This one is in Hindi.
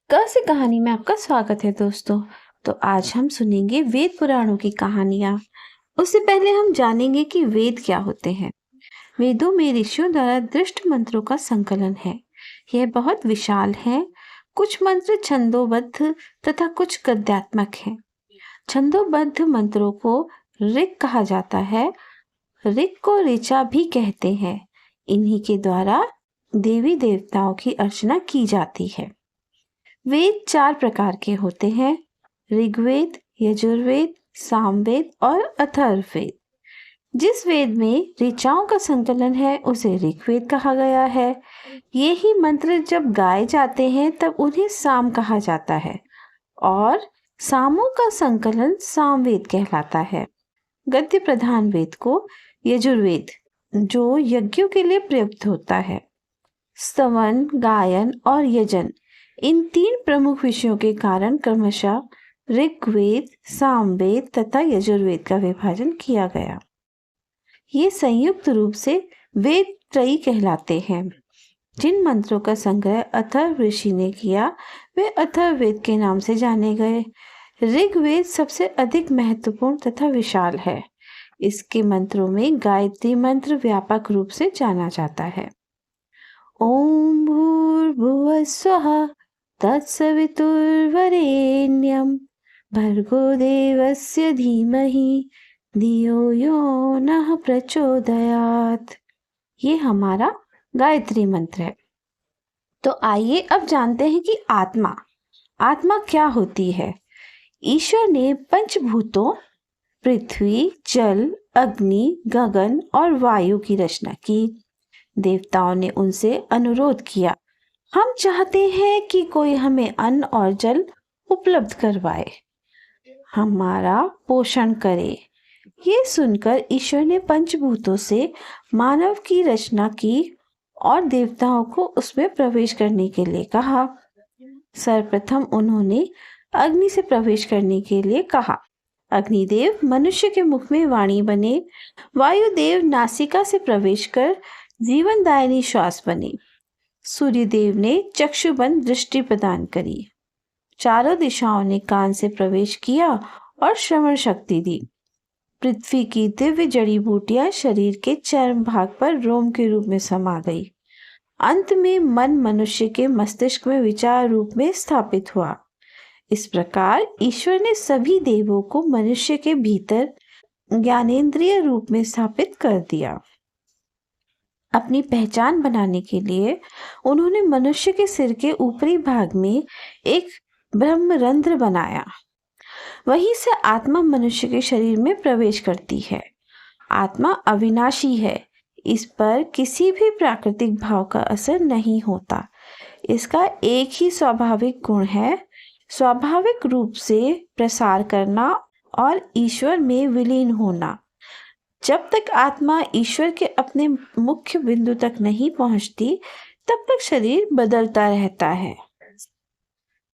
क से कहानी में आपका स्वागत है दोस्तों। तो आज हम सुनेंगे वेद पुराणों की कहानियाँ। उससे पहले हम जानेंगे कि वेद क्या होते हैं। वेदों में ऋषियों द्वारा दृष्ट मंत्रों का संकलन है। यह बहुत विशाल है। कुछ मंत्र छंदोबद्ध तथा कुछ गद्यात्मक हैं। छंदोबद्ध मंत्रों को ऋक कहा जाता है। ऋक को ऋचा भी कहते हैं। इन्हीं के द्वारा देवी देवताओं की अर्चना की जाती है। वेद 4 प्रकार के होते हैं: ऋग्वेद, यजुर्वेद, सामवेद और अथर्ववेद। जिस वेद में ऋचाओं का संकलन है उसे ऋग्वेद कहा गया है। ये ही मंत्र जब गाए जाते हैं तब उन्हें साम कहा जाता है और सामों का संकलन सामवेद कहलाता है। गद्य प्रधान वेद को यजुर्वेद, जो यज्ञों के लिए प्रयुक्त होता है। स्तवन, गायन और यजन, इन 3 प्रमुख विषयों के कारण क्रमशः ऋग्वेद, सामवेद तथा यजुर्वेद का विभाजन किया गया। ये संयुक्त रूप से वेद त्रयी कहलाते हैं। जिन मंत्रों का संग्रह अथर्व ऋषि ने किया वे अथर्ववेद के नाम से जाने गए। ऋग्वेद सबसे अधिक महत्वपूर्ण तथा विशाल है। इसके मंत्रों में गायत्री मंत्र व्यापक रूप से जाना जाता है। ओम भूर्भुवः स्वः तत्सवितुर्वरेण्यं भर्गो देवस्य धीमहि धियो यो नः प्रचोदयात्। ये हमारा गायत्री मंत्र है। तो आइए अब जानते हैं कि आत्मा क्या होती है। ईश्वर ने पंचभूतों पृथ्वी, जल, अग्नि, गगन और वायु की रचना की। देवताओं ने उनसे अनुरोध किया, हम चाहते हैं कि कोई हमें अन्न और जल उपलब्ध करवाए, हमारा पोषण करे। ये सुनकर ईश्वर ने पंचभूतों से मानव की रचना की और देवताओं को उसमें प्रवेश करने के लिए कहा। सर्वप्रथम उन्होंने अग्नि से प्रवेश करने के लिए कहा। अग्निदेव मनुष्य के मुख में वाणी बने। वायुदेव नासिका से प्रवेश कर जीवनदायिनी श्वास बने। सूर्यदेव ने चक्षुबंद दृष्टि प्रदान करी। चारों दिशाओं ने कान से प्रवेश किया और श्रवण शक्ति दी। पृथ्वी की दिव्य जड़ी बूटियां शरीर के चर्म भाग पर रोम के रूप में समा गई। अंत में मन मनुष्य के मस्तिष्क में विचार रूप में स्थापित हुआ। इस प्रकार ईश्वर ने सभी देवों को मनुष्य के भीतर ज्ञानेंद्रिय रूप में स्थापित कर दिया। अपनी पहचान बनाने के लिए उन्होंने मनुष्य के सिर के ऊपरी भाग में एक ब्रह्मरंध्र बनाया। वहीं से आत्मा मनुष्य के शरीर में प्रवेश करती है। आत्मा अविनाशी है। इस पर किसी भी प्राकृतिक भाव का असर नहीं होता। इसका एक ही स्वाभाविक गुण है, स्वाभाविक रूप से प्रसार करना और ईश्वर में विलीन होना। जब तक आत्मा ईश्वर के अपने मुख्य बिंदु तक नहीं पहुंचती तब तक शरीर बदलता रहता है।